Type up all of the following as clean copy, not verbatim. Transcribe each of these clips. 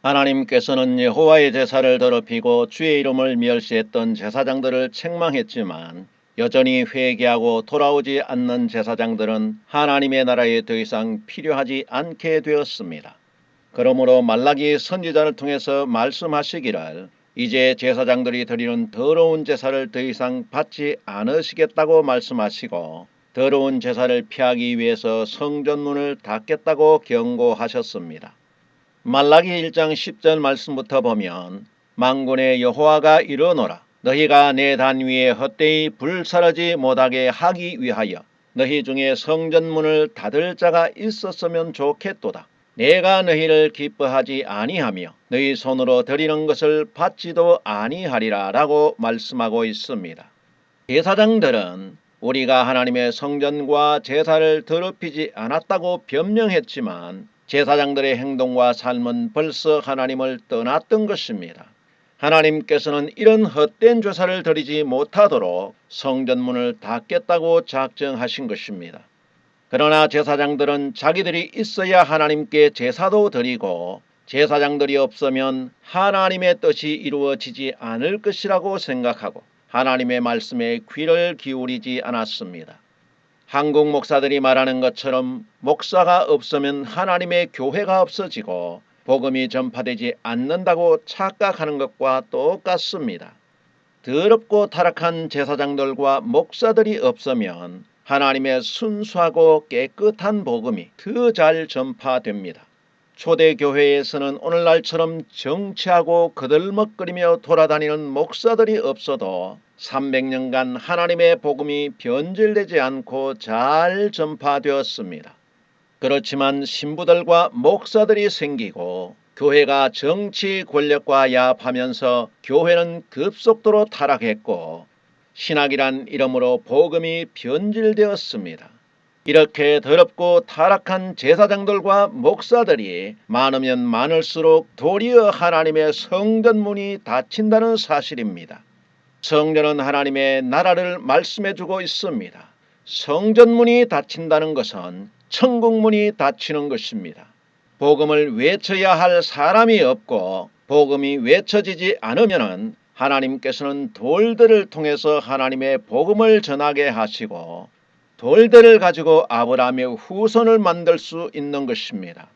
하나님께서는 여호와의 제사를 더럽히고 주의 이름을 멸시했던 제사장들을 책망했지만 여전히 회개하고 돌아오지 않는 제사장들은 하나님의 나라에 더 이상 필요하지 않게 되었습니다. 그러므로 말라기 선지자를 통해서 말씀하시기를 이제 제사장들이 드리는 더러운 제사를 더 이상 받지 않으시겠다고 말씀하시고 더러운 제사를 피하기 위해서 성전문을 닫겠다고 경고하셨습니다. 말라기 1장 10절 말씀부터 보면 만군의 여호와가 이르노라 너희가 내 단 위에 헛되이 불사르지 못하게 하기 위하여 너희 중에 성전문을 닫을 자가 있었으면 좋겠도다. 내가 너희를 기뻐하지 아니하며 너희 손으로 드리는 것을 받지도 아니하리라 라고 말씀하고 있습니다. 제사장들은 우리가 하나님의 성전과 제사를 더럽히지 않았다고 변명했지만 제사장들의 행동과 삶은 벌써 하나님을 떠났던 것입니다. 하나님께서는 이런 헛된 제사를 드리지 못하도록 성전문을 닫겠다고 작정하신 것입니다. 그러나 제사장들은 자기들이 있어야 하나님께 제사도 드리고 제사장들이 없으면 하나님의 뜻이 이루어지지 않을 것이라고 생각하고 하나님의 말씀에 귀를 기울이지 않았습니다. 한국 목사들이 말하는 것처럼 목사가 없으면 하나님의 교회가 없어지고 복음이 전파되지 않는다고 착각하는 것과 똑같습니다. 더럽고 타락한 제사장들과 목사들이 없으면 하나님의 순수하고 깨끗한 복음이 더 잘 전파됩니다. 초대교회에서는 오늘날처럼 정치하고 거들먹거리며 돌아다니는 목사들이 없어도 300년간 하나님의 복음이 변질되지 않고 잘 전파되었습니다. 그렇지만 신부들과 목사들이 생기고 교회가 정치 권력과 야합하면서 교회는 급속도로 타락했고 신학이란 이름으로 복음이 변질되었습니다. 이렇게 더럽고 타락한 제사장들과 목사들이 많으면 많을수록 도리어 하나님의 성전문이 닫힌다는 사실입니다. 성전은 하나님의 나라를 말씀해주고 있습니다. 성전문이 닫힌다는 것은 천국문이 닫히는 것입니다. 복음을 외쳐야 할 사람이 없고 복음이 외쳐지지 않으면 하나님께서는 돌들을 통해서 하나님의 복음을 전하게 하시고 돌들을 가지고 아브라함의 후손을 만들 수 있는 것입니다.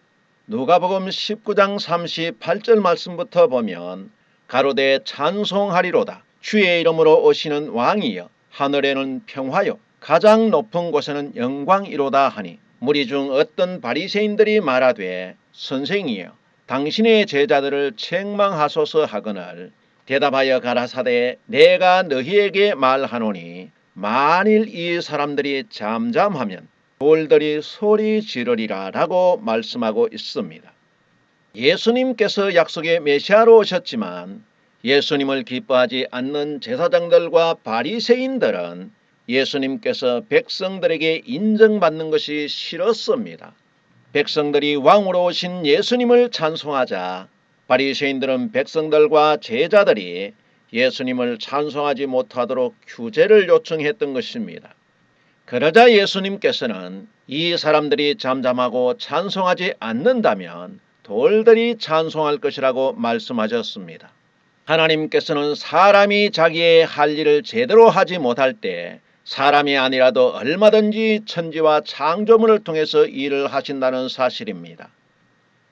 누가복음 19장 38절 말씀부터 보면 가로되 찬송하리로다 주의 이름으로 오시는 왕이여 하늘에는 평화요 가장 높은 곳에는 영광이로다 하니 무리 중 어떤 바리새인들이 말하되 선생이여 당신의 제자들을 책망하소서 하거늘 대답하여 가라사대 내가 너희에게 말하노니 만일 이 사람들이 잠잠하면 돌들이 소리 지르리라 라고 말씀하고 있습니다. 예수님께서 약속의 메시아로 오셨지만 예수님을 기뻐하지 않는 제사장들과 바리새인들은 예수님께서 백성들에게 인정받는 것이 싫었습니다. 백성들이 왕으로 오신 예수님을 찬송하자 바리새인들은 백성들과 제자들이 예수님을 찬송하지 못하도록 규제를 요청했던 것입니다. 그러자 예수님께서는 이 사람들이 잠잠하고 찬송하지 않는다면 돌들이 찬송할 것이라고 말씀하셨습니다. 하나님께서는 사람이 자기의 할 일을 제대로 하지 못할 때 사람이 아니라도 얼마든지 천지와 창조물을 통해서 일을 하신다는 사실입니다.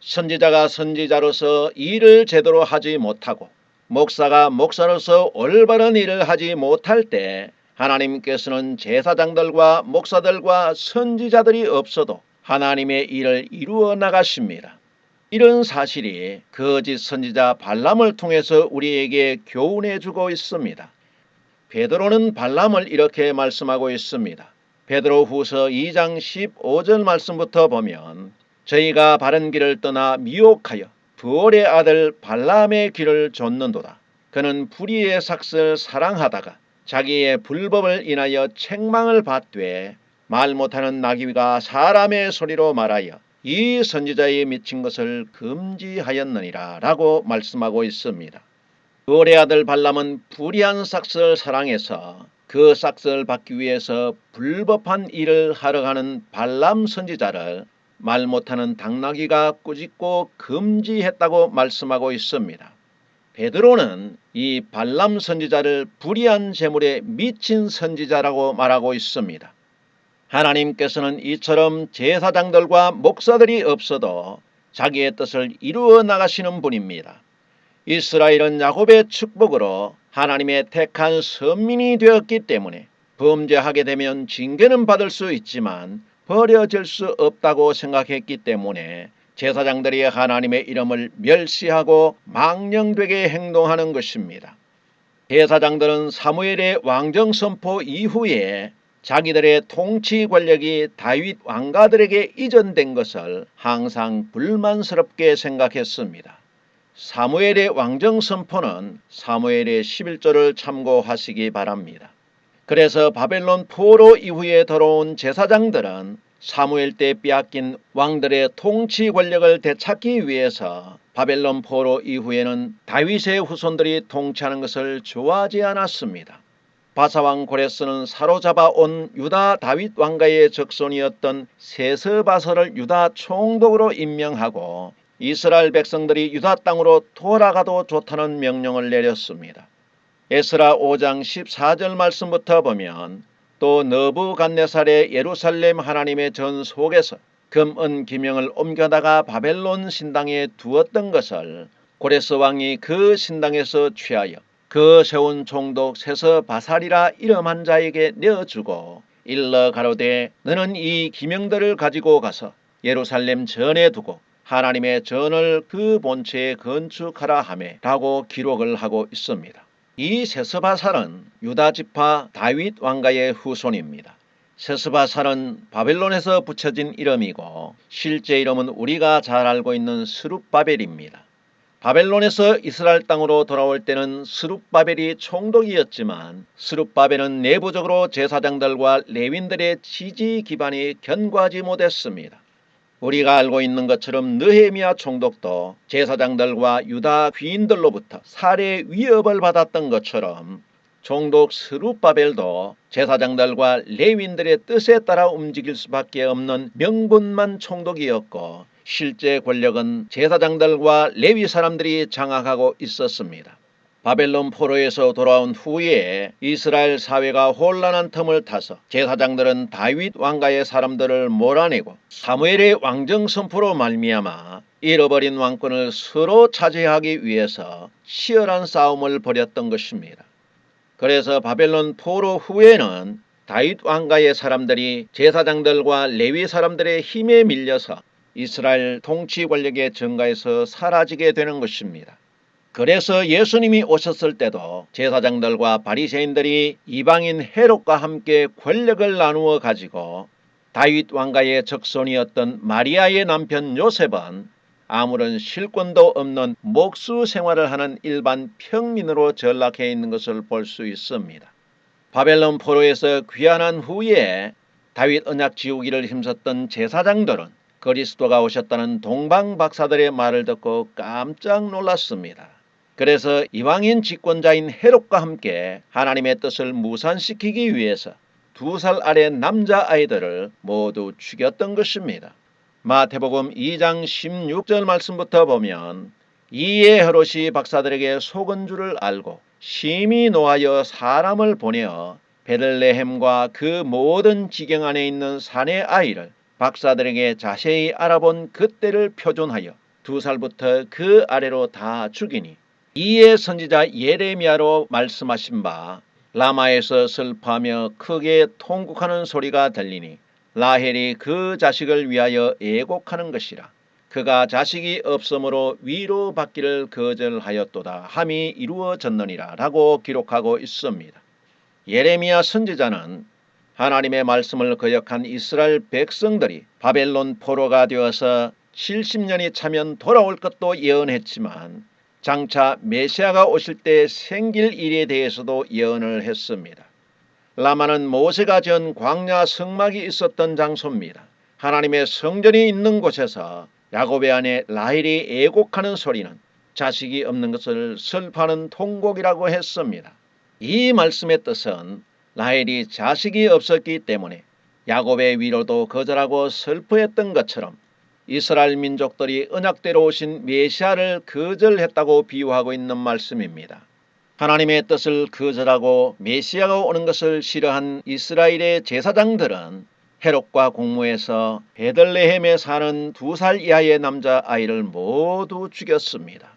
선지자가 선지자로서 일을 제대로 하지 못하고 목사가 목사로서 올바른 일을 하지 못할 때 하나님께서는 제사장들과 목사들과 선지자들이 없어도 하나님의 일을 이루어 나가십니다. 이런 사실이 거짓 선지자 발람을 통해서 우리에게 교훈해 주고 있습니다. 베드로는 발람을 이렇게 말씀하고 있습니다. 베드로후서 2장 15절 말씀부터 보면 저희가 바른 길을 떠나 미혹하여 부올의 아들 발람의 길을 좇는도다. 그는 불의의 삭슬 사랑하다가 자기의 불법을 인하여 책망을 받되 말 못하는 나귀가 사람의 소리로 말하여 이 선지자의 미친 것을 금지하였느니라 라고 말씀하고 있습니다. 부올의 아들 발람은 불의한 삭슬을 사랑해서 그 삭슬을 받기 위해서 불법한 일을 하러 가는 발람 선지자를 말 못하는 당나귀가 꾸짖고 금지했다고 말씀하고 있습니다. 베드로는 이 발람 선지자를 불의한 재물에 미친 선지자라고 말하고 있습니다. 하나님께서는 이처럼 제사장들과 목사들이 없어도 자기의 뜻을 이루어 나가시는 분입니다. 이스라엘은 야곱의 축복으로 하나님의 택한 선민이 되었기 때문에 범죄하게 되면 징계는 받을 수 있지만 버려질 수 없다고 생각했기 때문에 제사장들이 하나님의 이름을 멸시하고 망령되게 행동하는 것입니다. 제사장들은 사무엘의 왕정 선포 이후에 자기들의 통치 권력이 다윗 왕가들에게 이전된 것을 항상 불만스럽게 생각했습니다. 사무엘의 왕정 선포는 사무엘의 11조를 참고하시기 바랍니다. 그래서 바벨론 포로 이후에 들어온 제사장들은 사무엘 때 빼앗긴 왕들의 통치 권력을 되찾기 위해서 바벨론 포로 이후에는 다윗의 후손들이 통치하는 것을 좋아하지 않았습니다. 바사왕 고레스는 사로잡아 온 유다 다윗 왕가의 적손이었던 세스바사를 유다 총독으로 임명하고 이스라엘 백성들이 유다 땅으로 돌아가도 좋다는 명령을 내렸습니다. 에스라 5장 14절 말씀부터 보면 또 느부갓네살의 예루살렘 하나님의 전 속에서 금, 은, 기명을 옮겨다가 바벨론 신당에 두었던 것을 고레스 왕이 그 신당에서 취하여 그 세운 총독 세스바살이라 이름한 자에게 내어주고 일러 가로되 너는 이 기명들을 가지고 가서 예루살렘 전에 두고 하나님의 전을 그 본체에 건축하라 하매 라고 기록을 하고 있습니다. 이 세스바살은 유다 지파 다윗 왕가의 후손입니다. 세스바살은 바벨론에서 붙여진 이름이고 실제 이름은 우리가 잘 알고 있는 스룹바벨입니다. 바벨론에서 이스라엘 땅으로 돌아올 때는 스룹바벨이 총독이었지만 스룹바벨은 내부적으로 제사장들과 레윈들의 지지 기반이 견고하지 못했습니다. 우리가 알고 있는 것처럼 느헤미야 총독도 제사장들과 유다 귀인들로부터 살해 위협을 받았던 것처럼 총독 스룹바벨도 제사장들과 레윈들의 뜻에 따라 움직일 수밖에 없는 명분만 총독이었고 실제 권력은 제사장들과 레위 사람들이 장악하고 있었습니다. 바벨론 포로에서 돌아온 후에 이스라엘 사회가 혼란한 틈을 타서 제사장들은 다윗 왕가의 사람들을 몰아내고 사무엘의 왕정 선포로 말미암아 잃어버린 왕권을 서로 차지하기 위해서 치열한 싸움을 벌였던 것입니다. 그래서 바벨론 포로 후에는 다윗 왕가의 사람들이 제사장들과 레위 사람들의 힘에 밀려서 이스라엘 통치 권력의 전가에서 사라지게 되는 것입니다. 그래서 예수님이 오셨을 때도 제사장들과 바리새인들이 이방인 헤롯과 함께 권력을 나누어 가지고 다윗 왕가의 적손이었던 마리아의 남편 요셉은 아무런 실권도 없는 목수 생활을 하는 일반 평민으로 전락해 있는 것을 볼 수 있습니다. 바벨론 포로에서 귀환한 후에 다윗 언약 지우기를 힘썼던 제사장들은 그리스도가 오셨다는 동방 박사들의 말을 듣고 깜짝 놀랐습니다. 그래서 이방인 집권자인 헤롯과 함께 하나님의 뜻을 무산시키기 위해서 2살 아래 남자아이들을 모두 죽였던 것입니다. 마태복음 2장 16절 말씀부터 보면 이에 헤롯이 박사들에게 속은 줄을 알고 심히 노하여 사람을 보내어 베들레헴과 그 모든 지경 안에 있는 산의 아이를 박사들에게 자세히 알아본 그때를 표준하여 2살부터 그 아래로 다 죽이니 이에 선지자 예레미야로 말씀하신 바 라마에서 슬퍼하며 크게 통곡하는 소리가 들리니 라헬이 그 자식을 위하여 애곡하는 것이라. 그가 자식이 없으므로 위로받기를 거절하였도다 함이 이루어졌느니라 라고 기록하고 있습니다. 예레미야 선지자는 하나님의 말씀을 거역한 이스라엘 백성들이 바벨론 포로가 되어서 70년이 차면 돌아올 것도 예언했지만 장차 메시아가 오실 때 생길 일에 대해서도 예언을 했습니다. 라마는 모세가 지은 광야 성막이 있었던 장소입니다. 하나님의 성전이 있는 곳에서 야곱의 아내 라헬이 애곡하는 소리는 자식이 없는 것을 슬퍼하는 통곡이라고 했습니다. 이 말씀의 뜻은 라헬이 자식이 없었기 때문에 야곱의 위로도 거절하고 슬퍼했던 것처럼 이스라엘 민족들이 언약대로 오신 메시아를 거절했다고 비유하고 있는 말씀입니다. 하나님의 뜻을 거절하고 메시아가 오는 것을 싫어한 이스라엘의 제사장들은 헤롯과 공모해서 베들레헴에 사는 2살 이하의 남자아이를 모두 죽였습니다.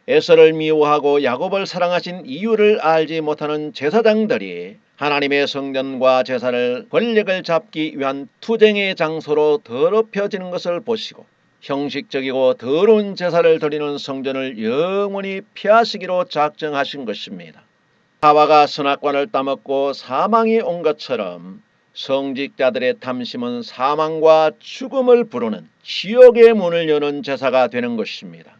에서를 미워하고 야곱을 사랑하신 이유를 알지 못하는 제사장들이 하나님의 성전과 제사를 권력을 잡기 위한 투쟁의 장소로 더럽혀지는 것을 보시고 형식적이고 더러운 제사를 드리는 성전을 영원히 피하시기로 작정하신 것입니다. 하와가 선악과를 따먹고 사망이 온 것처럼 성직자들의 탐심은 사망과 죽음을 부르는 지옥의 문을 여는 제사가 되는 것입니다.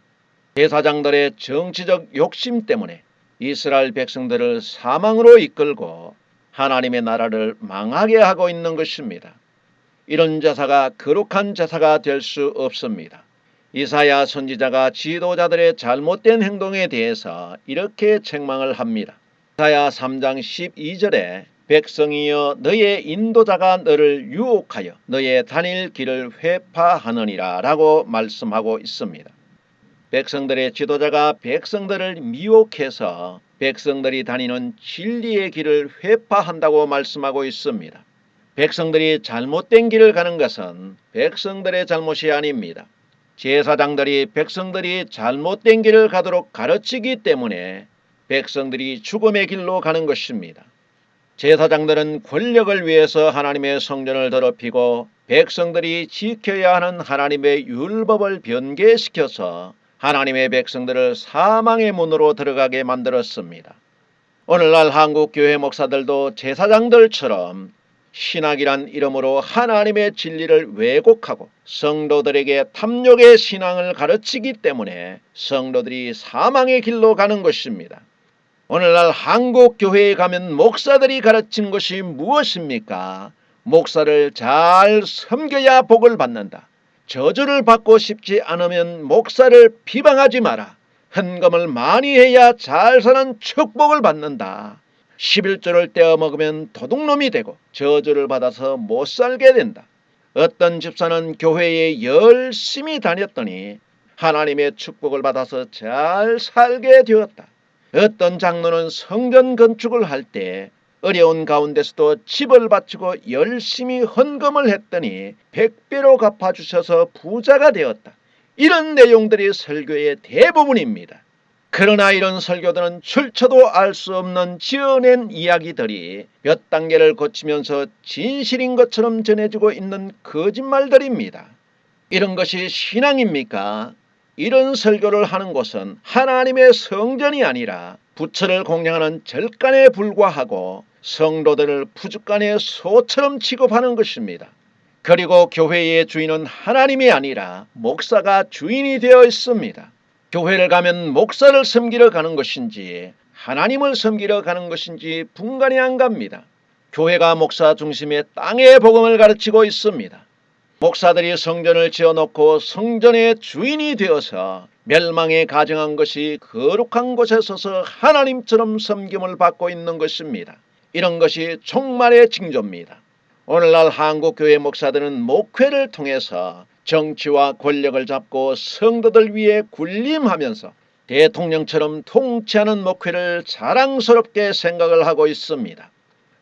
제사장들의 정치적 욕심 때문에 이스라엘 백성들을 사망으로 이끌고 하나님의 나라를 망하게 하고 있는 것입니다. 이런 제사가 거룩한 제사가 될 수 없습니다. 이사야 선지자가 지도자들의 잘못된 행동에 대해서 이렇게 책망을 합니다. 이사야 3장 12절에 백성이여 너의 인도자가 너를 유혹하여 너의 다닐 길을 회파하느니라 라고 말씀하고 있습니다. 백성들의 지도자가 백성들을 미혹해서 백성들이 다니는 진리의 길을 회파한다고 말씀하고 있습니다. 백성들이 잘못된 길을 가는 것은 백성들의 잘못이 아닙니다. 제사장들이 백성들이 잘못된 길을 가도록 가르치기 때문에 백성들이 죽음의 길로 가는 것입니다. 제사장들은 권력을 위해서 하나님의 성전을 더럽히고 백성들이 지켜야 하는 하나님의 율법을 변개시켜서 하나님의 백성들을 사망의 문으로 들어가게 만들었습니다. 오늘날 한국교회 목사들도 제사장들처럼 신학이란 이름으로 하나님의 진리를 왜곡하고 성도들에게 탐욕의 신앙을 가르치기 때문에 성도들이 사망의 길로 가는 것입니다. 오늘날 한국교회에 가면 목사들이 가르친 것이 무엇입니까? 목사를 잘 섬겨야 복을 받는다. 저주를 받고 싶지 않으면 목사를 비방하지 마라. 헌금을 많이 해야 잘 사는 축복을 받는다. 11조를 떼어 먹으면 도둑놈이 되고 저주를 받아서 못 살게 된다. 어떤 집사는 교회에 열심히 다녔더니 하나님의 축복을 받아서 잘 살게 되었다. 어떤 장로는 성전 건축을 할 때 어려운 가운데서도 집을 바치고 열심히 헌금을 했더니 100배로 갚아주셔서 부자가 되었다. 이런 내용들이 설교의 대부분입니다. 그러나 이런 설교들은 출처도 알 수 없는 지어낸 이야기들이 몇 단계를 거치면서 진실인 것처럼 전해지고 있는 거짓말들입니다. 이런 것이 신앙입니까? 이런 설교를 하는 곳은 하나님의 성전이 아니라 부처를 공양하는 절간에 불과하고 성도들을 푸주간의 소처럼 취급하는 것입니다. 그리고 교회의 주인은 하나님이 아니라 목사가 주인이 되어 있습니다. 교회를 가면 목사를 섬기러 가는 것인지 하나님을 섬기러 가는 것인지 분간이 안 갑니다. 교회가 목사 중심의 땅의 복음을 가르치고 있습니다. 목사들이 성전을 지어놓고 성전의 주인이 되어서 멸망에 가정한 것이 거룩한 곳에 서서 하나님처럼 섬김을 받고 있는 것입니다. 이런 것이 종말의 징조입니다. 오늘날 한국교회 목사들은 목회를 통해서 정치와 권력을 잡고 성도들 위해 군림하면서 대통령처럼 통치하는 목회를 자랑스럽게 생각을 하고 있습니다.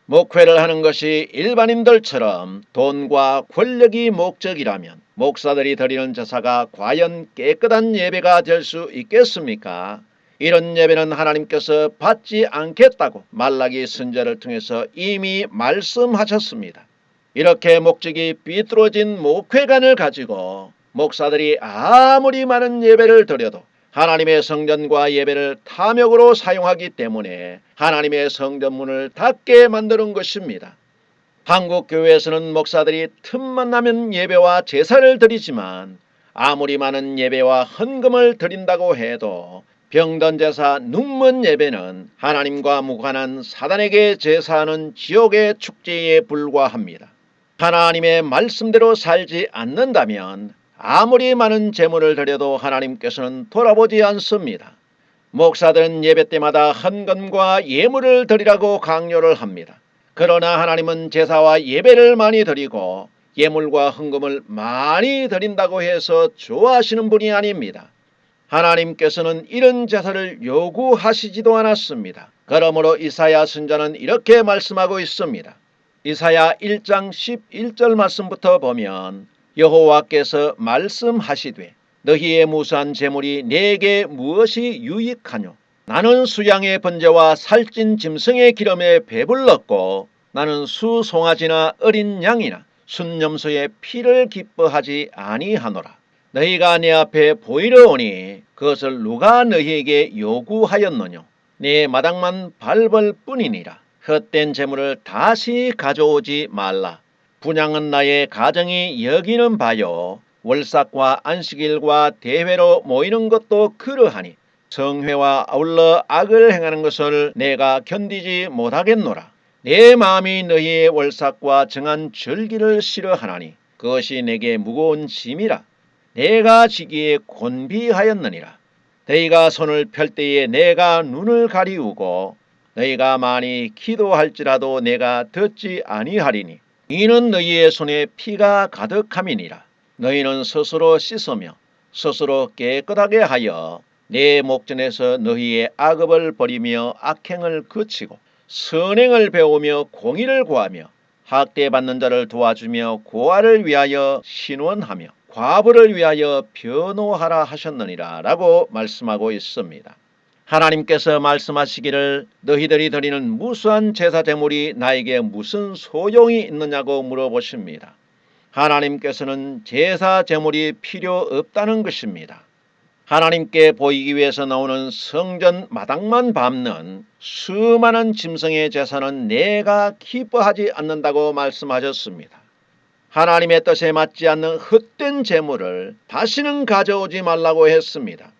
목회를 하는 것이 일반인들처럼 돈과 권력이 목적이라면 목사들이 드리는 제사가 과연 깨끗한 예배가 될 수 있겠습니까? 이런 예배는 하나님께서 받지 않겠다고 말라기 선지자를 통해서 이미 말씀하셨습니다. 이렇게 목적이 삐뚤어진 목회관을 가지고 목사들이 아무리 많은 예배를 드려도 하나님의 성전과 예배를 탐욕으로 사용하기 때문에 하나님의 성전문을 닫게 만드는 것입니다. 한국교회에서는 목사들이 틈만 나면 예배와 제사를 드리지만 아무리 많은 예배와 헌금을 드린다고 해도 병든제사 눈먼 예배는 하나님과 무관한 사단에게 제사하는 지옥의 축제에 불과합니다. 하나님의 말씀대로 살지 않는다면 아무리 많은 재물을 드려도 하나님께서는 돌아보지 않습니다. 목사들은 예배 때마다 헌금과 예물을 드리라고 강요를 합니다. 그러나 하나님은 제사와 예배를 많이 드리고 예물과 헌금을 많이 드린다고 해서 좋아하시는 분이 아닙니다. 하나님께서는 이런 제사를 요구하시지도 않았습니다. 그러므로 이사야 선지자는 이렇게 말씀하고 있습니다. 이사야 1장 11절 말씀부터 보면 여호와께서 말씀하시되 너희의 무수한 재물이 내게 무엇이 유익하뇨? 나는 수양의 번제와 살찐 짐승의 기름에 배불렀고 나는 수송아지나 어린 양이나 순염소의 피를 기뻐하지 아니하노라. 너희가 내 앞에 보이러 오니 그것을 누가 너희에게 요구하였느뇨? 내 마당만 밟을 뿐이니라. 헛된 재물을 다시 가져오지 말라. 분향은 나의 가정이 여기는 바요. 월삭과 안식일과 대회로 모이는 것도 그러하니 성회와 아울러 악을 행하는 것을 내가 견디지 못하겠노라. 내 마음이 너희의 월삭과 정한 절기를 싫어하나니 그것이 내게 무거운 짐이라. 내가 지기에 곤비하였느니라. 너희가 손을 펼 때에 내가 눈을 가리우고 너희가 많이 기도할지라도 내가 듣지 아니하리니 이는 너희의 손에 피가 가득함이니라. 너희는 스스로 씻으며 스스로 깨끗하게 하여 내 목전에서 너희의 악업을 버리며 악행을 그치고 선행을 배우며 공의를 구하며 학대받는 자를 도와주며 고아를 위하여 신원하며 과부를 위하여 변호하라 하셨느니라 라고 말씀하고 있습니다. 하나님께서 말씀하시기를 너희들이 드리는 무수한 제사 제물이 나에게 무슨 소용이 있느냐고 물어보십니다. 하나님께서는 제사 제물이 필요 없다는 것입니다. 하나님께 보이기 위해서 나오는 성전 마당만 밟는 수많은 짐승의 제사는 내가 기뻐하지 않는다고 말씀하셨습니다. 하나님의 뜻에 맞지 않는 헛된 제물을 다시는 가져오지 말라고 했습니다.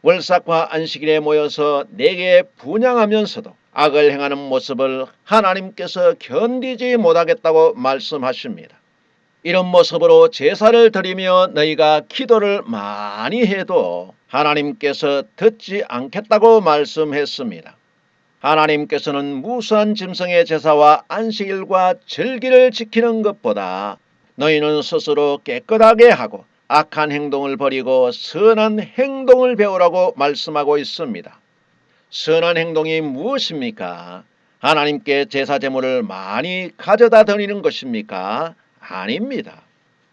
월삭과 안식일에 모여서 내게 분향하면서도 악을 행하는 모습을 하나님께서 견디지 못하겠다고 말씀하십니다. 이런 모습으로 제사를 드리며 너희가 기도를 많이 해도 하나님께서 듣지 않겠다고 말씀했습니다. 하나님께서는 무수한 짐승의 제사와 안식일과 절기를 지키는 것보다 너희는 스스로 깨끗하게 하고 악한 행동을 버리고 선한 행동을 배우라고 말씀하고 있습니다. 선한 행동이 무엇입니까? 하나님께 제사 제물을 많이 가져다 드리는 것입니까? 아닙니다.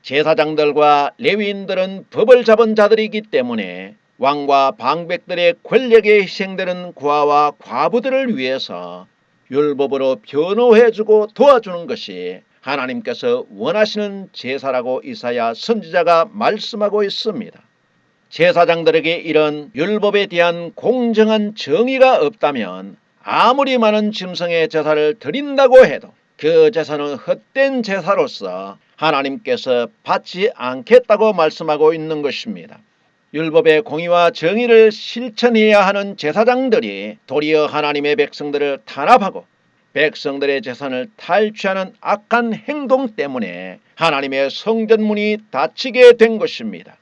제사장들과 레위인들은 법을 잡은 자들이기 때문에 왕과 방백들의 권력에 희생되는 고아와 과부들을 위해서 율법으로 변호해주고 도와주는 것이 하나님께서 원하시는 제사라고 이사야 선지자가 말씀하고 있습니다. 제사장들에게 이런 율법에 대한 공정한 정의가 없다면 아무리 많은 짐승의 제사를 드린다고 해도 그 제사는 헛된 제사로서 하나님께서 받지 않겠다고 말씀하고 있는 것입니다. 율법의 공의와 정의를 실천해야 하는 제사장들이 도리어 하나님의 백성들을 탄압하고 백성들의 재산을 탈취하는 악한 행동 때문에 하나님의 성전문이 닫히게 된 것입니다.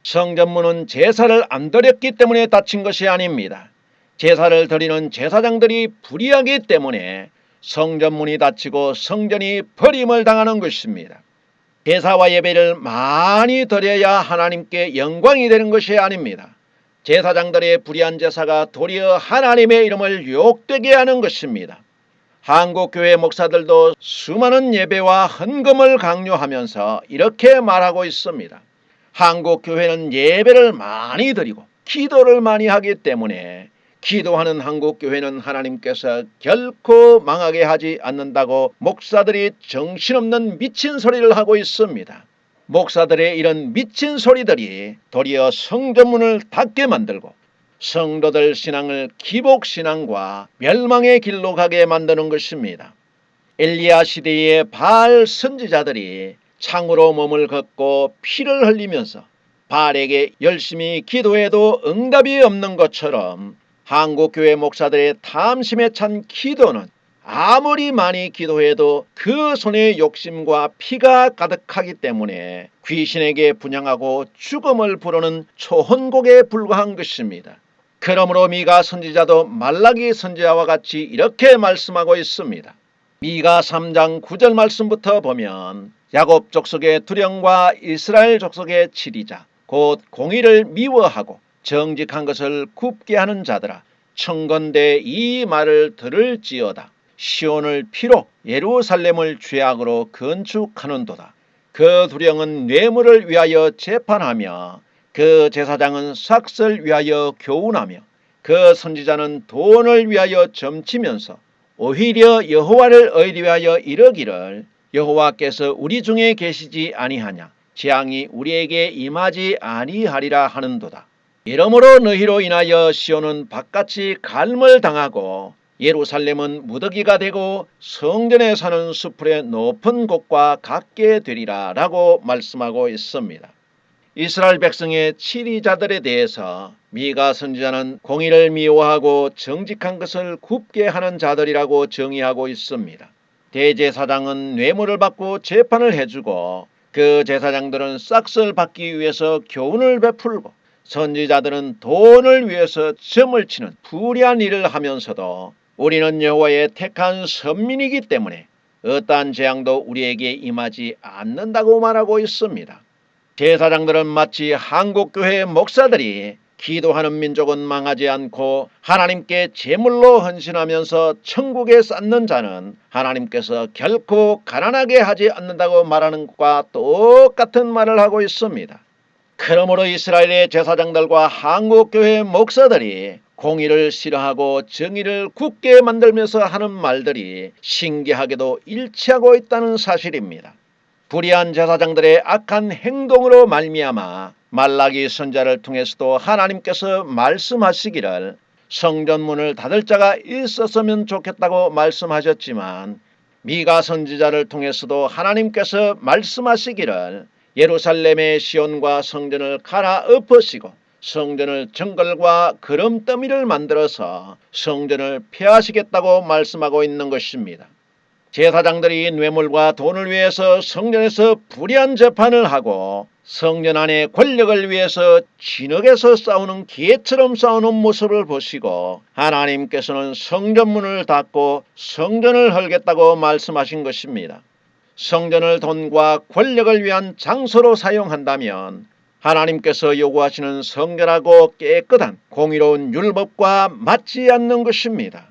성전문은 제사를 안 드렸기 때문에 닫힌 것이 아닙니다. 제사를 드리는 제사장들이 불의하기 때문에 성전문이 닫히고 성전이 버림을 당하는 것입니다. 제사와 예배를 많이 드려야 하나님께 영광이 되는 것이 아닙니다. 제사장들의 불의한 제사가 도리어 하나님의 이름을 욕되게 하는 것입니다. 한국교회 목사들도 수많은 예배와 헌금을 강요하면서 이렇게 말하고 있습니다. 한국교회는 예배를 많이 드리고 기도를 많이 하기 때문에 기도하는 한국교회는 하나님께서 결코 망하게 하지 않는다고 목사들이 정신없는 미친 소리를 하고 있습니다. 목사들의 이런 미친 소리들이 도리어 성전문을 닫게 만들고 성도들 신앙을 기복신앙과 멸망의 길로 가게 만드는 것입니다. 엘리야 시대의 바알 선지자들이 창으로 몸을 걷고 피를 흘리면서 바알에게 열심히 기도해도 응답이 없는 것처럼 한국교회 목사들의 탐심에 찬 기도는 아무리 많이 기도해도 그 손에 욕심과 피가 가득하기 때문에 귀신에게 분향하고 죽음을 부르는 초혼곡에 불과한 것입니다. 그러므로 미가 선지자도 말라기 선지자와 같이 이렇게 말씀하고 있습니다. 미가 3장 9절 말씀부터 보면 야곱 족속의 두령과 이스라엘 족속의 치리자 곧 공의를 미워하고 정직한 것을 굽게 하는 자들아, 청건대 이 말을 들을지어다. 시온을 피로 예루살렘을 죄악으로 건축하는도다. 그 두령은 뇌물을 위하여 재판하며 그 제사장은 삭슬 위하여 교훈하며 그 선지자는 돈을 위하여 점치면서 오히려 여호와를 의뢰하여 이르기를 여호와께서 우리 중에 계시지 아니하냐, 재앙이 우리에게 임하지 아니하리라 하는도다. 이러므로 너희로 인하여 시온은 바깥이 갈물 당하고 예루살렘은 무더기가 되고 성전에 사는 수풀의 높은 곳과 같게 되리라 라고 말씀하고 있습니다. 이스라엘 백성의 치리자들에 대해서 미가 선지자는 공의를 미워하고 정직한 것을 굽게 하는 자들이라고 정의하고 있습니다. 대제사장은 뇌물을 받고 재판을 해주고 그 제사장들은 싹을 받기 위해서 교훈을 베풀고 선지자들은 돈을 위해서 점을 치는 불의한 일을 하면서도 우리는 여호와의 택한 선민이기 때문에 어떠한 재앙도 우리에게 임하지 않는다고 말하고 있습니다. 제사장들은 마치 한국교회 목사들이 기도하는 민족은 망하지 않고 하나님께 제물로 헌신하면서 천국에 쌓는 자는 하나님께서 결코 가난하게 하지 않는다고 말하는 것과 똑같은 말을 하고 있습니다. 그러므로 이스라엘의 제사장들과 한국교회 목사들이 공의를 싫어하고 정의를 굳게 만들면서 하는 말들이 신기하게도 일치하고 있다는 사실입니다. 불의한 제사장들의 악한 행동으로 말미암아 말라기 선지자를 통해서도 하나님께서 말씀하시기를 성전문을 닫을 자가 있었으면 좋겠다고 말씀하셨지만 미가 선지자를 통해서도 하나님께서 말씀하시기를 예루살렘의 시온과 성전을 갈아엎으시고 성전을 정글과 거름더미를 만들어서 성전을 폐하시겠다고 말씀하고 있는 것입니다. 제사장들이 뇌물과 돈을 위해서 성전에서 불의한 재판을 하고 성전 안의 권력을 위해서 진흙에서 싸우는 개처럼 싸우는 모습을 보시고 하나님께서는 성전문을 닫고 성전을 헐겠다고 말씀하신 것입니다. 성전을 돈과 권력을 위한 장소로 사용한다면 하나님께서 요구하시는 성결하고 깨끗한 공의로운 율법과 맞지 않는 것입니다.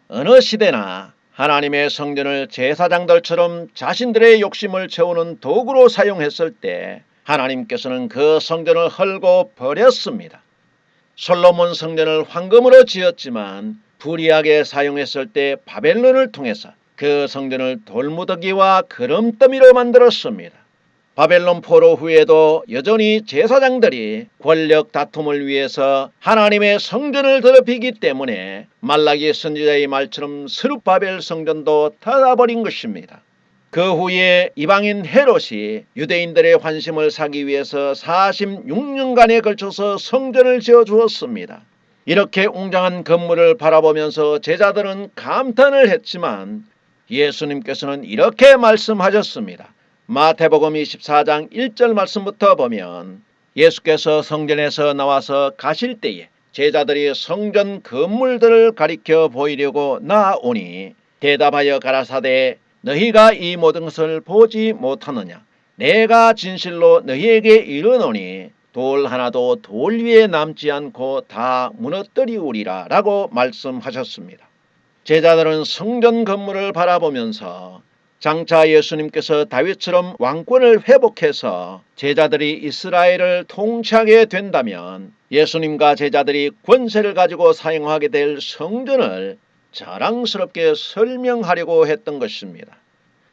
어느 시대나 하나님의 성전을 제사장들처럼 자신들의 욕심을 채우는 도구로 사용했을 때 하나님께서는 그 성전을 헐고 버렸습니다. 솔로몬 성전을 황금으로 지었지만 불의하게 사용했을 때 바벨론을 통해서 그 성전을 돌무더기와 거름더미로 만들었습니다. 바벨론 포로 후에도 여전히 제사장들이 권력 다툼을 위해서 하나님의 성전을 더럽히기 때문에 말라기 선지자의 말처럼 스룹바벨 성전도 닫아버린 것입니다. 그 후에 이방인 헤롯이 유대인들의 환심을 사기 위해서 46년간에 걸쳐서 성전을 지어주었습니다. 이렇게 웅장한 건물을 바라보면서 제자들은 감탄을 했지만 예수님께서는 이렇게 말씀하셨습니다. 마태복음 24장 1절 말씀부터 보면 예수께서 성전에서 나와서 가실 때에 제자들이 성전 건물들을 가리켜 보이려고 나아오니 대답하여 가라사대 너희가 이 모든 것을 보지 못하느냐. 내가 진실로 너희에게 이르노니 돌 하나도 돌 위에 남지 않고 다 무너뜨리우리라 라고 말씀하셨습니다. 제자들은 성전 건물을 바라보면서 장차 예수님께서 다윗처럼 왕권을 회복해서 제자들이 이스라엘을 통치하게 된다면 예수님과 제자들이 권세를 가지고 사용하게 될 성전을 자랑스럽게 설명하려고 했던 것입니다.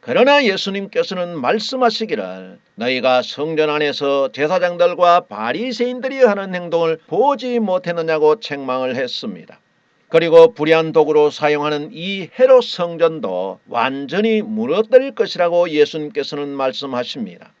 그러나 예수님께서는 말씀하시기를 너희가 성전 안에서 제사장들과 바리새인들이 하는 행동을 보지 못했느냐고 책망을 했습니다. 그리고 불의한 도구로 사용하는 이 헤롯 성전도 완전히 무너뜨릴 것이라고 예수님께서는 말씀하십니다.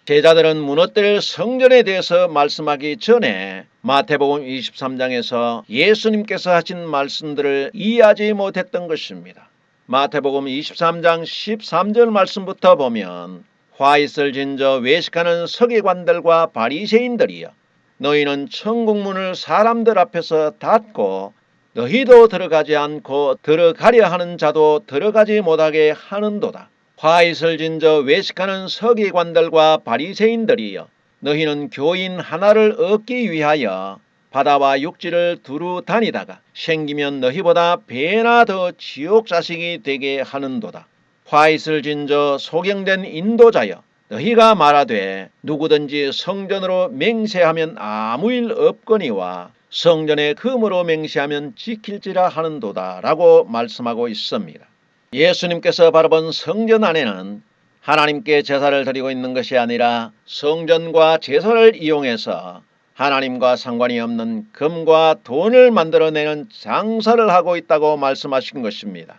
제자들은 무너뜨릴 성전에 대해서 말씀하기 전에 마태복음 23장에서 예수님께서 하신 말씀들을 이해하지 못했던 것입니다. 마태복음 23장 13절 말씀부터 보면 화 있을 진저 외식하는 서기관들과 바리새인들이여 너희는 천국문을 사람들 앞에서 닫고 너희도 들어가지 않고 들어가려 하는 자도 들어가지 못하게 하는도다. 화잇을 진저 외식하는 서기관들과 바리새인들이여, 너희는 교인 하나를 얻기 위하여 바다와 육지를 두루 다니다가 생기면 너희보다 배나 더 지옥 자식이 되게 하는도다. 화잇을 진저 소경된 인도자여, 너희가 말하되 누구든지 성전으로 맹세하면 아무 일 없거니와 성전에 금으로 맹세하면 지킬지라 하는도다 라고 말씀하고 있습니다. 예수님께서 바라본 성전 안에는 하나님께 제사를 드리고 있는 것이 아니라 성전과 제사를 이용해서 하나님과 상관이 없는 금과 돈을 만들어내는 장사를 하고 있다고 말씀하신 것입니다.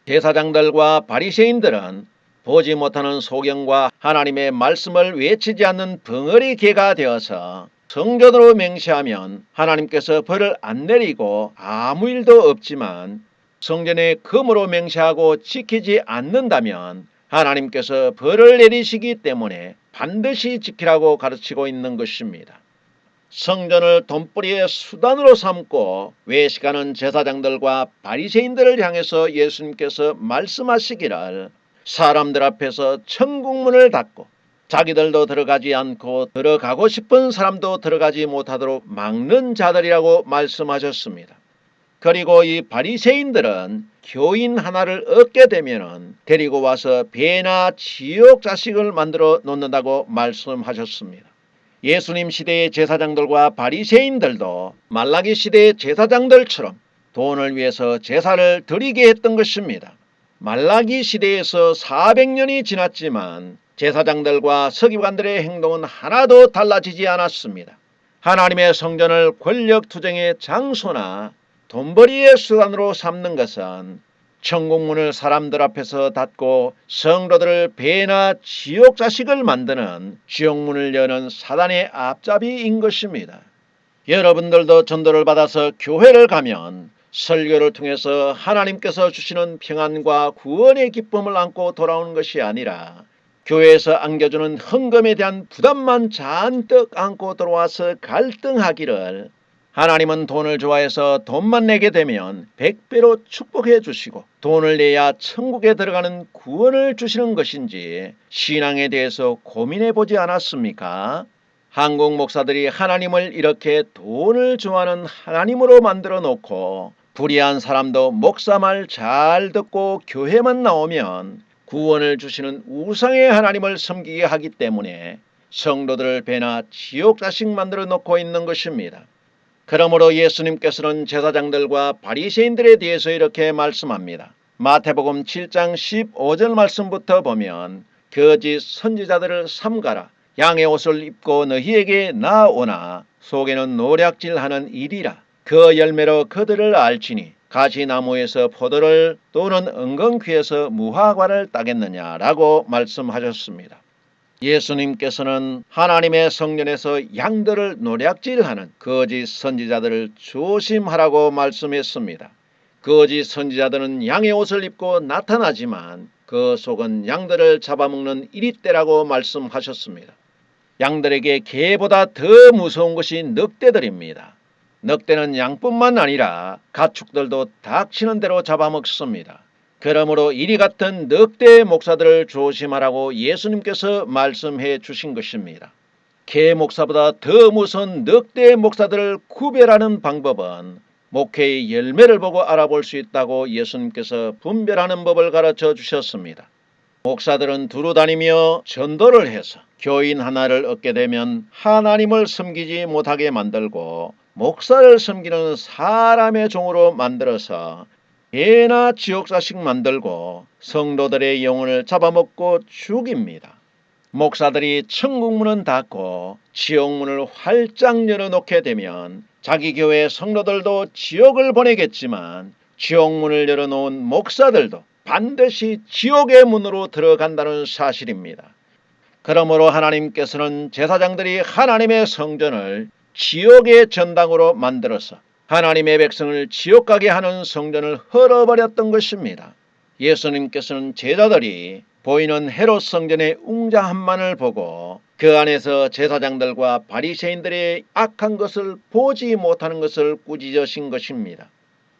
제사장들과 바리새인들은 보지 못하는 소경과 하나님의 말씀을 외치지 않는 벙어리 개가 되어서 성전으로 맹세하면 하나님께서 벌을 안 내리고 아무 일도 없지만 성전에 금으로 맹세하고 지키지 않는다면 하나님께서 벌을 내리시기 때문에 반드시 지키라고 가르치고 있는 것입니다. 성전을 돈벌이의 수단으로 삼고 외식하는 제사장들과 바리새인들을 향해서 예수님께서 말씀하시기를 사람들 앞에서 천국문을 닫고 자기들도 들어가지 않고 들어가고 싶은 사람도 들어가지 못하도록 막는 자들이라고 말씀하셨습니다. 그리고 이 바리새인들은 교인 하나를 얻게 되면 데리고 와서 배나 지옥 자식을 만들어 놓는다고 말씀하셨습니다. 예수님 시대의 제사장들과 바리새인들도 말라기 시대의 제사장들처럼 돈을 위해서 제사를 드리게 했던 것입니다. 말라기 시대에서 400년이 지났지만 제사장들과 서기관들의 행동은 하나도 달라지지 않았습니다. 하나님의 성전을 권력투쟁의 장소나 돈벌이의 수단으로 삼는 것은 천국문을 사람들 앞에서 닫고 성도들을 배나 지옥 자식을 만드는 지옥문을 여는 사단의 앞잡이인 것입니다. 여러분들도 전도를 받아서 교회를 가면 설교를 통해서 하나님께서 주시는 평안과 구원의 기쁨을 안고 돌아오는 것이 아니라 교회에서 안겨주는 헌금에 대한 부담만 잔뜩 안고 들어와서 갈등하기를 하나님은 돈을 좋아해서 돈만 내게 되면 100배로 축복해 주시고 돈을 내야 천국에 들어가는 구원을 주시는 것인지 신앙에 대해서 고민해 보지 않았습니까? 한국 목사들이 하나님을 이렇게 돈을 좋아하는 하나님으로 만들어 놓고 불의한 사람도 목사 말 잘 듣고 교회만 나오면 구원을 주시는 우상의 하나님을 섬기게 하기 때문에 성도들을 배나 지옥 자식 만들어 놓고 있는 것입니다. 그러므로 예수님께서는 제사장들과 바리새인들에 대해서 이렇게 말씀합니다. 마태복음 7장 15절 말씀부터 보면 거짓 선지자들을 삼가라. 양의 옷을 입고 너희에게 나아오나 속에는 노략질하는 이리라. 그 열매로 그들을 알지니 가시나무에서 포도를 또는 은근귀에서 무화과를 따겠느냐라고 말씀하셨습니다. 예수님께서는 하나님의 성전에서 양들을 노략질하는 거짓 선지자들을 조심하라고 말씀했습니다. 거짓 선지자들은 양의 옷을 입고 나타나지만 그 속은 양들을 잡아먹는 이리떼라고 말씀하셨습니다. 양들에게 개보다 더 무서운 것이 늑대들입니다. 늑대는 양뿐만 아니라 가축들도 닥치는 대로 잡아먹습니다. 그러므로 이리 같은 늑대 목사들을 조심하라고 예수님께서 말씀해 주신 것입니다. 개 목사보다 더 무서운 늑대 목사들을 구별하는 방법은 목회의 열매를 보고 알아볼 수 있다고 예수님께서 분별하는 법을 가르쳐 주셨습니다. 목사들은 두루 다니며 전도를 해서 교인 하나를 얻게 되면 하나님을 섬기지 못하게 만들고 목사를 섬기는 사람의 종으로 만들어서 개나 지옥자식 만들고 성도들의 영혼을 잡아먹고 죽입니다. 목사들이 천국문은 닫고 지옥문을 활짝 열어놓게 되면 자기 교회 성도들도 지옥을 보내겠지만 지옥문을 열어놓은 목사들도 반드시 지옥의 문으로 들어간다는 사실입니다. 그러므로 하나님께서는 제사장들이 하나님의 성전을 지옥의 전당으로 만들어서 하나님의 백성을 지옥 가게 하는 성전을 헐어버렸던 것입니다. 예수님께서는 제자들이 보이는 헤롯 성전의 웅장함만을 보고 그 안에서 제사장들과 바리새인들의 악한 것을 보지 못하는 것을 꾸짖으신 것입니다.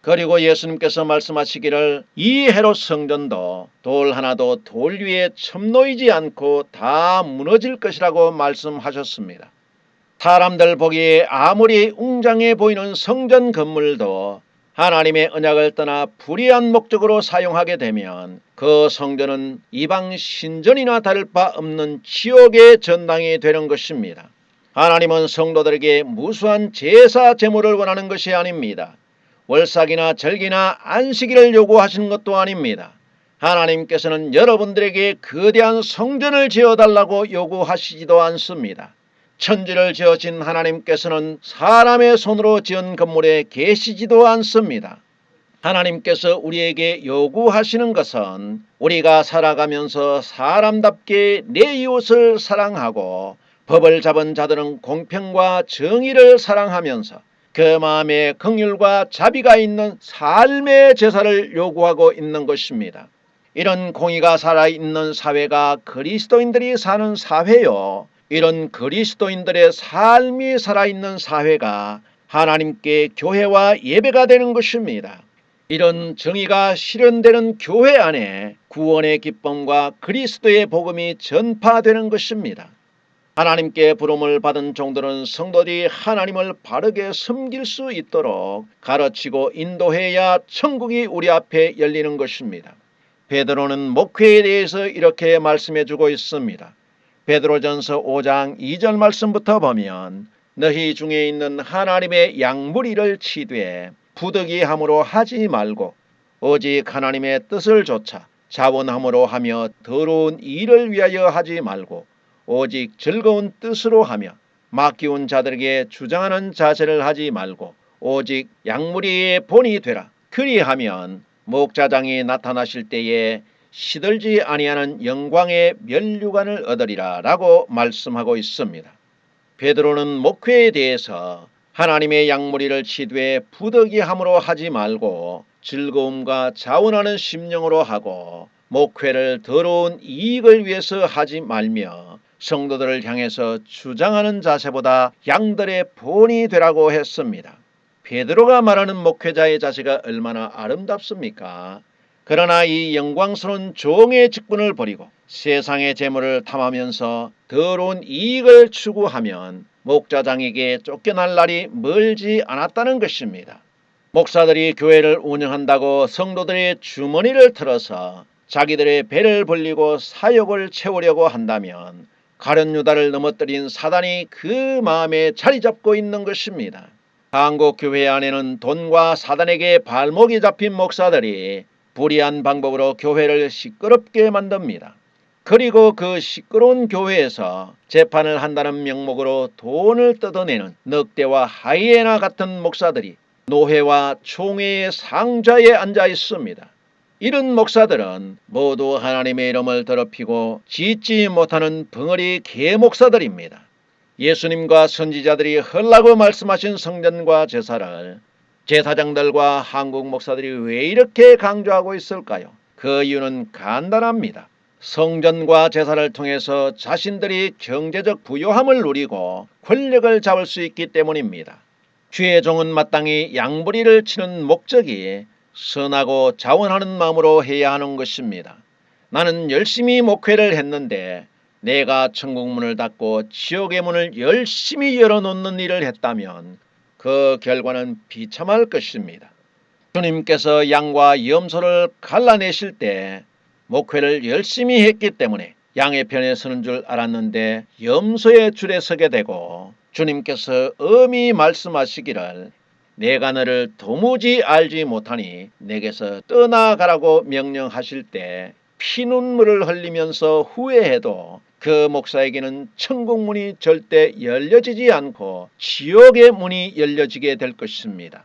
그리고 예수님께서 말씀하시기를 이 헤롯 성전도 돌 하나도 돌 위에 첨놓이지 않고 다 무너질 것이라고 말씀하셨습니다. 사람들 보기에 아무리 웅장해 보이는 성전 건물도 하나님의 언약을 떠나 불의한 목적으로 사용하게 되면 그 성전은 이방 신전이나 다를 바 없는 지옥의 전당이 되는 것입니다. 하나님은 성도들에게 무수한 제사 제물을 원하는 것이 아닙니다. 월삭이나 절기나 안식일을 요구하시는 것도 아닙니다. 하나님께서는 여러분들에게 거대한 성전을 지어달라고 요구하시지도 않습니다. 천지를 지으신 하나님께서는 사람의 손으로 지은 건물에 계시지도 않습니다. 하나님께서 우리에게 요구하시는 것은 우리가 살아가면서 사람답게 내 이웃을 사랑하고 법을 잡은 자들은 공평과 정의를 사랑하면서 그 마음에 긍휼과 자비가 있는 삶의 제사를 요구하고 있는 것입니다. 이런 공의가 살아있는 사회가 그리스도인들이 사는 사회요, 이런 그리스도인들의 삶이 살아있는 사회가 하나님께 교회와 예배가 되는 것입니다. 이런 정의가 실현되는 교회 안에 구원의 기쁨과 그리스도의 복음이 전파되는 것입니다. 하나님께 부름을 받은 종들은 성도들이 하나님을 바르게 섬길 수 있도록 가르치고 인도해야 천국이 우리 앞에 열리는 것입니다. 베드로는 목회에 대해서 이렇게 말씀해주고 있습니다. 베드로전서 5장 2절 말씀부터 보면 너희 중에 있는 하나님의 양무리를 치되 부득이함으로 하지 말고 오직 하나님의 뜻을 좇아 자원함으로 하며 더러운 일을 위하여 하지 말고 오직 즐거운 뜻으로 하며 맡기운 자들에게 주장하는 자세를 하지 말고 오직 양무리의 본이 되라. 그리하면 목자장이 나타나실 때에 시들지 아니하는 영광의 면류관을 얻으리라 라고 말씀하고 있습니다. 베드로는 목회에 대해서 하나님의 양무리를 치되 부득이함으로 하지 말고 즐거움과 자원하는 심령으로 하고 목회를 더러운 이익을 위해서 하지 말며 성도들을 향해서 주장하는 자세보다 양들의 본이 되라고 했습니다. 베드로가 말하는 목회자의 자세가 얼마나 아름답습니까? 그러나 이 영광스러운 종의 직분을 버리고 세상의 재물을 탐하면서 더러운 이익을 추구하면 목자장에게 쫓겨날 날이 멀지 않았다는 것입니다. 목사들이 교회를 운영한다고 성도들의 주머니를 털어서 자기들의 배를 벌리고 사욕을 채우려고 한다면 가룟 유다를 넘어뜨린 사단이 그 마음에 자리 잡고 있는 것입니다. 한국 교회 안에는 돈과 사단에게 발목이 잡힌 목사들이 불의한 방법으로 교회를 시끄럽게 만듭니다. 그리고 그 시끄러운 교회에서 재판을 한다는 명목으로 돈을 뜯어내는 늑대와 하이에나 같은 목사들이 노회와 총회의 상좌에 앉아 있습니다. 이런 목사들은 모두 하나님의 이름을 더럽히고 짓지 못하는 벙어리 개목사들입니다. 예수님과 선지자들이 헐라고 말씀하신 성전과 제사를 제사장들과 한국 목사들이 왜 이렇게 강조하고 있을까요? 그 이유는 간단합니다. 성전과 제사를 통해서 자신들이 경제적 부요함을 누리고 권력을 잡을 수 있기 때문입니다. 주의 종은 마땅히 양부리를 치는 목적이 선하고 자원하는 마음으로 해야 하는 것입니다. 나는 열심히 목회를 했는데 내가 천국 문을 닫고 지옥의 문을 열심히 열어놓는 일을 했다면 그 결과는 비참할 것입니다. 주님께서 양과 염소를 갈라내실 때 목회를 열심히 했기 때문에 양의 편에 서는 줄 알았는데 염소의 줄에 서게 되고 주님께서 엄히 말씀하시기를 내가 너를 도무지 알지 못하니 내게서 떠나가라고 명령하실 때 피눈물을 흘리면서 후회해도 그 목사에게는 천국 문이 절대 열려지지 않고 지옥의 문이 열려지게 될 것입니다.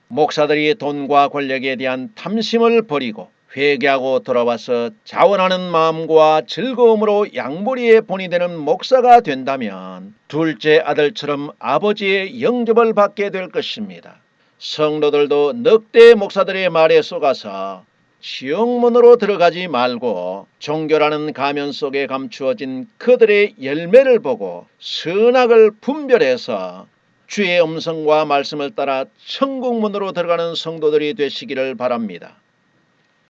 목사들이 돈과 권력에 대한 탐심을 버리고 회개하고 돌아와서 자원하는 마음과 즐거움으로 양무리의 본이 되는 목사가 된다면 둘째 아들처럼 아버지의 영접을 받게 될 것입니다. 성도들도 늑대 목사들의 말에 속아서 지옥문으로 들어가지 말고 종교라는 가면 속에 감추어진 그들의 열매를 보고 선악을 분별해서 주의 음성과 말씀을 따라 천국문으로 들어가는 성도들이 되시기를 바랍니다.